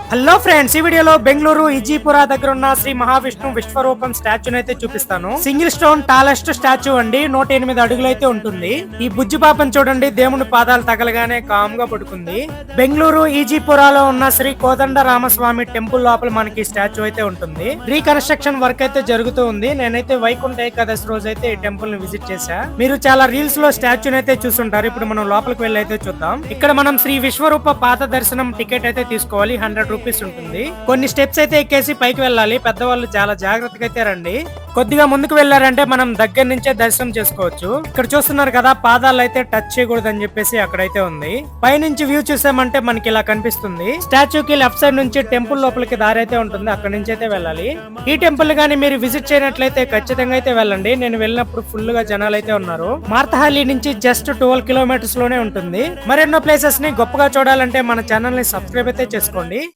Hello friends, ఈ వీడియోలో బెంగళూరు ఇజీపురా దగ్గర ఉన్న శ్రీ మహావిష్ణు విశ్వరూపం స్టాచ్యూని అయితే చూపిస్తాను. సింగిల్ స్టోన్ టాలెస్ట్ స్టాచ్యూ అండి. 108 అడుగులు అయితే ఉంటుంది. ఈ బుజ్జి పాపం చూడండి, దేవుని పాదాలు తగలగానే కామ్ గా పడుకుంది. బెంగళూరు ఇజీపురాలో ఉన్న శ్రీ కోదండ రామస్వామి టెంపుల్ లోపల మనకి స్టాచ్యూ అయితే ఉంటుంది. రీకన్స్ట్రక్షన్ వర్క్ అయితే జరుగుతూ ఉంది. నేనైతే వైకుంఠ ఏకాదశి రోజు అయితే ఈ టెంపుల్ ని విజిట్ చేశా. మీరు చాలా రీల్స్ లో స్టాచ్యూని అయితే చూసుంటారు. ఇప్పుడు మనం లోపలికి వెళ్ళి అయితే చూద్దాం. ఇక్కడ మనం శ్రీ విశ్వరూప పాద దర్శనం టికెట్ అయితే తీసుకోవాలి. 100 రూపీస్ ఉంటుంది. కొన్ని స్టెప్స్ అయితే ఎక్కేసి పైకి వెళ్ళాలి. పెద్దవాళ్ళు చాలా జాగ్రత్తగా అయితే రండి. కొద్దిగా ముందుకు వెళ్ళారంటే మనం దగ్గర నుంచే దర్శనం చేసుకోవచ్చు. ఇక్కడ చూస్తున్నారు కదా, పాదాలు అయితే టచ్ చేయకూడదు అని చెప్పేసి అక్కడైతే ఉంది. పైనుంచి వ్యూ చూసామంటే మనకి ఇలా కనిపిస్తుంది. స్టాచ్యూ కి లెఫ్ట్ సైడ్ నుంచి టెంపుల్ లోపలికి దారి అయితే ఉంటుంది. అక్కడ నుంచి అయితే వెళ్ళాలి. ఈ టెంపుల్ గానీ మీరు విజిట్ చేయనట్లయితే ఖచ్చితంగా అయితే వెళ్ళండి. నేను వెళ్ళినప్పుడు ఫుల్ గా జనాలు అయితే ఉన్నారు. మార్తహల్లి నుంచి జస్ట్ 12 కిలోమీటర్స్ లోనే ఉంటుంది. మరెన్నో ప్లేసెస్ ని గొప్పగా చూడాలంటే మన ఛానల్ ని సబ్స్క్రైబ్ అయితే చేసుకోండి.